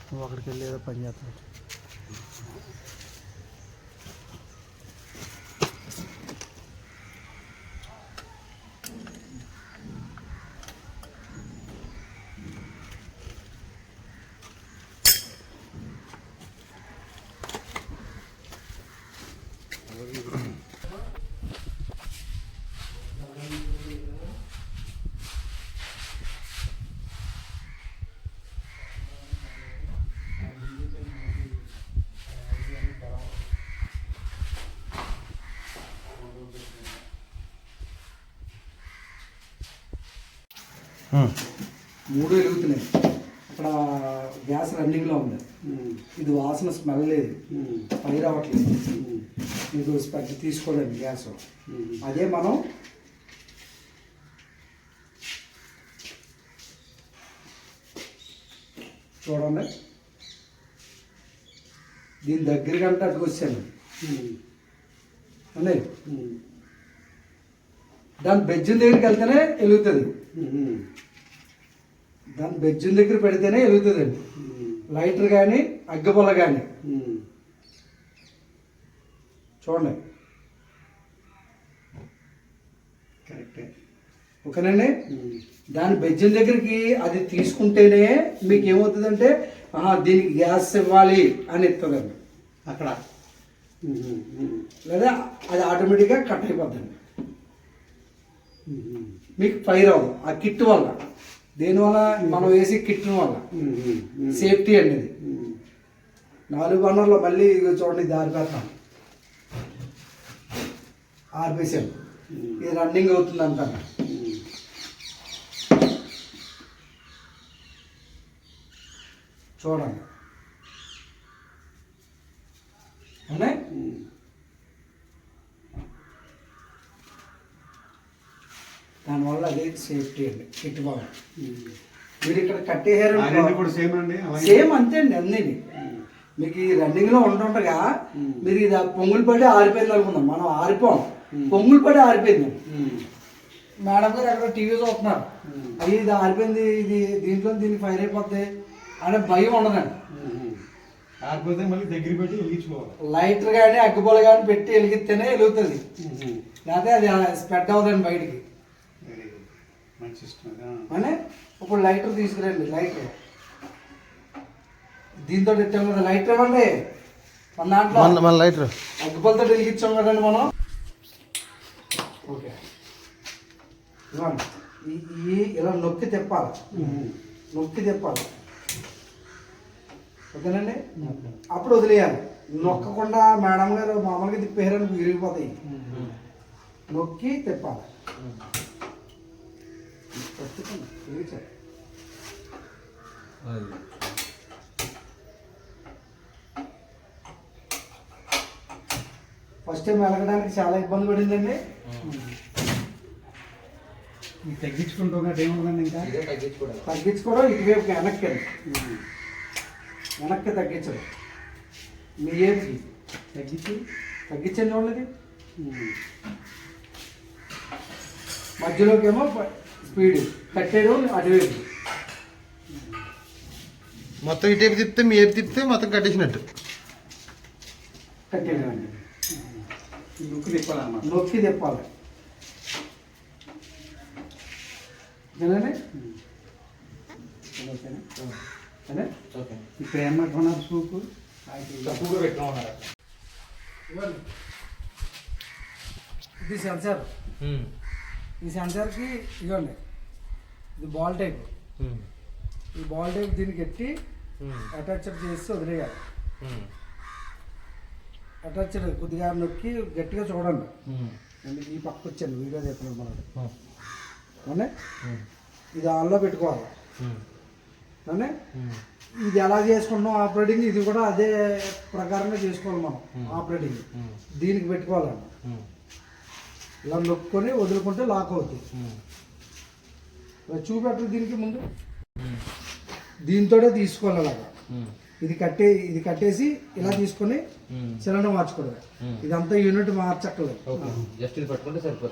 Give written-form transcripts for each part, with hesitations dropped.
నువ్వు అక్కడికి వెళ్ళి ఏదో పని చేస్తావు. మూడు వెలుగుతున్నాయి. అక్కడ గ్యాస్ రన్నింగ్లో ఉంది. ఇది వాసన స్మెల్ లేదు, ఫైర్ అవ్వట్లేదు. మీకు స్పెడ్ తీసుకోలేదు గ్యాస్. అదే మనం చూడండి, దీని దగ్గరగా అంటే అటుకు వచ్చాను అండి. దాని బెజ్జిన దగ్గరికి వెళ్తేనే వెలుగుతుంది. దాని బెజ్జిన దగ్గర పెడితేనే వెలుగుతుందండి. లైటర్ కానీ అగ్గపొల కానీ చూడండి. కరెక్టే, ఓకేనండి. దాని బెజ్జిన దగ్గరికి అది తీసుకుంటేనే మీకు ఏమవుతుందంటే దీనికి గ్యాస్ ఇవ్వాలి అని ఇస్తుందండి అక్కడ. లేదా అది ఆటోమేటిక్గా కట్ అయిపోద్దండి. మీకు ఫైర్ అవ్వదు ఆ కిట్ వల్ల. దేనివల్ల? మనం వేసి కిట్ వల్ల సేఫ్టీ అండి. ఇది 4 బర్నర్లో మళ్ళీ చూడండి దారి పెడతాం, ఆర్పేసాను. ఇది రన్నింగ్ అవుతుంది అంతా. చూడండి అవునా. దానివల్ల అదే సేఫ్టీ అండి కిట్ వల్ల. మీరు ఇక్కడ కట్టేసారు సేమ్ అంతే అండి అన్నీ. మీకు ఈ రన్నింగ్లో ఉంటుండగా మీరు ఇది పొంగులు పడి ఆరిపోయింది అనుకుందాం. మనం ఆరిపోం, పొంగులు పడి ఆరిపోయింది. మేడం గారు అక్కడ టీవీ చూస్తున్నారు, అయ్యి ఇది ఆరిపోయింది, ఇది దీంట్లో దీనికి ఫైర్ అయిపోద్ది అనే భయం ఉండదండి. ఆరిపోతే మళ్ళీ దగ్గర పెట్టి వెలిగించుకోవాలి. లైటర్ కానీ అగ్గిపొల కానీ పెట్టి వెలిగిస్తేనే వెలుగుతుంది, లేకపోతే అది స్ప్రెడ్ అవుతుంది బయటికి. అంటే ఇప్పుడు లైటర్ తీసుకురండి. లైటర్ దీంతో పెట్టాం కదా, లైటర్ ఇవ్వండి. మన దాంట్లో మన లైటర్ అగ్గిపొలతో వెలిగించాం కదండి మనం. ఓకే ఇవ్వండి. ఇలా నొక్కి తిప్పాలి, నొక్కి తిప్పాలి. ఓకేనండి. అప్పుడు వదిలేయాలి. నొక్కకుండా మేడం గారు మామూలుగా తిప్పేయాలని విరిగిపోతాయి. నొక్కి తిప్పాలి. ఫస్ట్ టైం వెలగడానికి చాలా ఇబ్బంది పడిందండి. తగ్గించుకుంటున్నట్టు ఏముందండి, ఇంకా తగ్గించుకోవడం ఇటువైపు వెనక్కి వెనక్కి తగ్గించడం. మీ ఏజ్కి తగ్గించండి వాళ్ళది. మధ్యలోకి ఏమో స్పీడ్ కట్టేయడం, అటువైపు మొత్తం ఇటేపు తిప్పితే మీ ఏపు తిప్పితే మొత్తం కట్టేసినట్టు కట్టేయడం అండి. నొక్కి తిప్పాలన్నమాట, నొక్కి తిప్పాలి. ఓకేనండి. ఇప్పుడు ఏమంటున్నారు? సూపు ఇది సెన్సార్. ఈ సెన్సార్కి ఇవ్వండి, ఇది బాల్ టైప్. ఈ బాల్ టైప్ దీనికి ఎట్టి అటాచర్ చేసి వదిలేయాలి. అటాచర్ కొద్దిగా నొక్కి గట్టిగా చూడండి. ఈ పక్క వచ్చాను వీడియో చెప్పినాడు మనం. అవునే ఇది ఆన్లో పెట్టుకోవాలి. అవునే ఇది ఎలా చేసుకుంటున్నాం ఆపరేటింగ్, ఇది కూడా అదే ప్రకారంగా చేసుకోవాలి మనం ఆపరేటింగ్. దీనికి పెట్టుకోవాలండి. ఇలా నొక్కొని వదులుకుంటే లాక్ అవుతుంది. చూపెట్టు దీనికి ముందు దీంతో తీసుకోవాలి అలాగా. ఇది కట్టేసి ఇలా తీసుకొని సిలిండర్ మార్చుకోవడమే. ఇదంతా యూనిట్ మార్చక్కలేదు.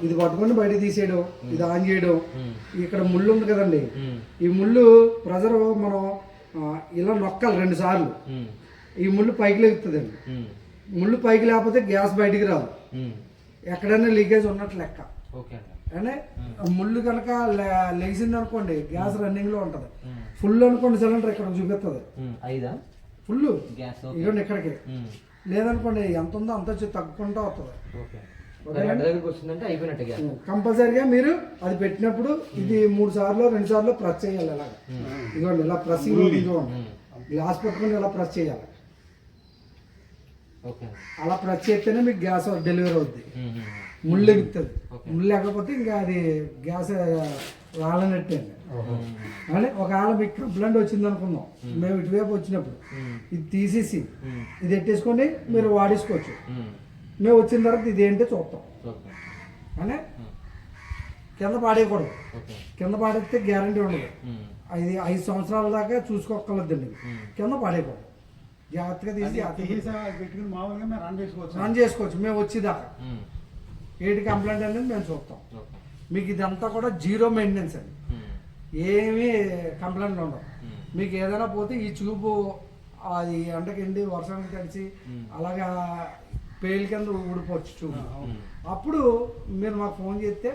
ఇది పట్టుకొని బయట తీసేయడం, ఇది ఆన్ చేయడం. ఇక్కడ ముళ్ళు ఉంది కదండి, ఈ ముళ్ళు ప్రెజర్ మనం ఇలా నొక్కాలి 2 సార్లు. ఈ ముళ్ళు పైకి లేగుతుందండి. ముళ్ళు పైకి లేకపోతే గ్యాస్ బయటికి రాదు, ఎక్కడైనా లీకేజ్ ఉన్నట్లు లెక్క. అంటే ముళ్ళు కనుక లెగిసింది అనుకోండి గ్యాస్ రన్నింగ్ లో ఉంటది. ఫుల్ అనుకోండి సిలిండర్ ఇక్కడ చూపిస్తుంది ఫుల్ ఇవ్వండి ఇక్కడికి. లేదనుకోండి ఎంత ఉందో అంత తగ్గుకుంటూ వస్తుంది. కంపల్సరీగా మీరు అది పెట్టినప్పుడు ఇది 3 సార్లు 2 సార్లు ప్రెస్ చేయాలి. అలాగా ఇదిగోండి ఇలా ప్రెస్సింగ్ ఇదిగోండి గ్లాస్ పెట్టుకుని ఇలా ప్రెస్ చేయాలి. అలా ప్రెస్ చేస్తేనే మీకు గ్యాస్ డెలివరీ అవుద్ది. ముళ్ళు ఎగుతుంది. ముళ్ళు లేకపోతే ఇంకా అది గ్యాస్ రాలనట్టే. అంటే ఒకవేళ మీకు కంప్లైంట్ వచ్చింది అనుకుందాం, మేము ఇటువైపు వచ్చినప్పుడు ఇది తీసేసి ఇది ఎట్టేసుకొని మీరు వాడేసుకోవచ్చు. మేము వచ్చిన తర్వాత ఇది ఏంటో చూస్తాం. అంటే కింద పాడేయకూడదు. కింద పాడేస్తే గ్యారంటీ ఉండదు. 5 సంవత్సరాల దాకా చూసుకోగలదండి. కింద పాడేయకూడదు. జాగ్రత్తగా తీసి రన్ చేసుకోవచ్చు. మేము వచ్చేదాకా ఏంటి కంప్లైంట్ అనేది మేము చూస్తాం. మీకు ఇదంతా కూడా 0 మెయింటెనెన్స్ అండి. ఏమీ కంప్లైంట్లు ఉండవు. మీకు ఏదైనా పోతే ఈ చూపు అది ఎండకెండి వర్షానికి తడిచి అలాగా పేలు కింద ఊడిపోవచ్చు చూపు. అప్పుడు మీరు మాకు ఫోన్ చేస్తే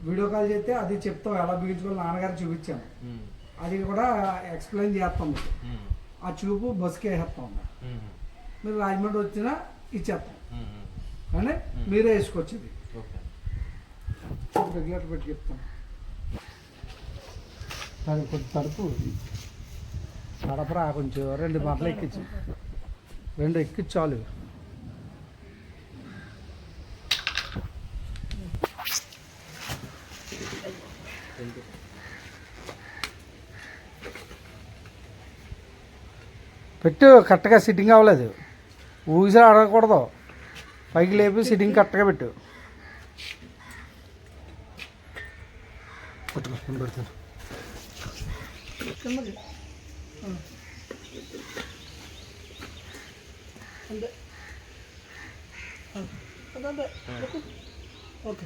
వీడియో కాల్ చేస్తే అది చెప్తాం ఎలా బిగించుకోవాలి. నాన్నగారు చూపించాము, అది కూడా ఎక్స్ప్లెయిన్ చేస్తాం. మీకు ఆ చూపు బస్కి వేసేస్తాం. మీరు రాజమండ్రి వచ్చినా ఇచ్చేస్తాం. కానీ మీరే వేసుకోవచ్చు. ఇది రెగ్యులేటర్ పెట్టి చెప్తాం. కొంచెం తడుపు తడపరా, కొంచెం 2 బట్టలు ఎక్కించు, 2 ఎక్కించాలి. పెట్టు కరెక్ట్గా సిట్టింగ్ అవ్వలేదు. ఊగిసా అడగకూడదు. పైకి లేపి సిట్టింగ్ కరెక్ట్గా పెట్టు. పెడతాను ఓకే.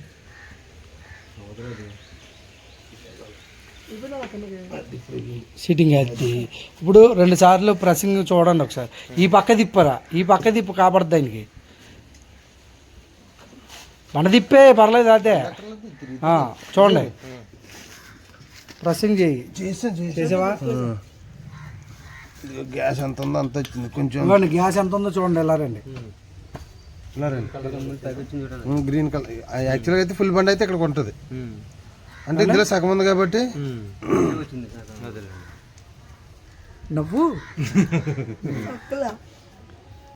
సిట్టింగ్ అది ఇప్పుడు 2 సార్లు ప్రెస్సింగ్ చూడండి. ఒకసారి ఈ పక్క తిప్పరా, ఈ పక్క తిప్పు కాపాడుద్ది దానికి. మన తిప్పే పర్లేదు. అదే చూడండి, ప్రెస్సింగ్ చేయి. చేసావా? గ్యాస్ ఎంత ఉందో అంత వచ్చింది. కొంచెం గ్యాస్ ఎంత ఉందో చూడండి. ఎలా రండి, ఇలా రండి. గ్రీన్ కలర్ యాక్చువల్గా అయితే ఫుల్ బండి అయితే ఇక్కడ ఉంటుంది. అంటే ఇందులో సగం ఉంది కాబట్టి నవ్వు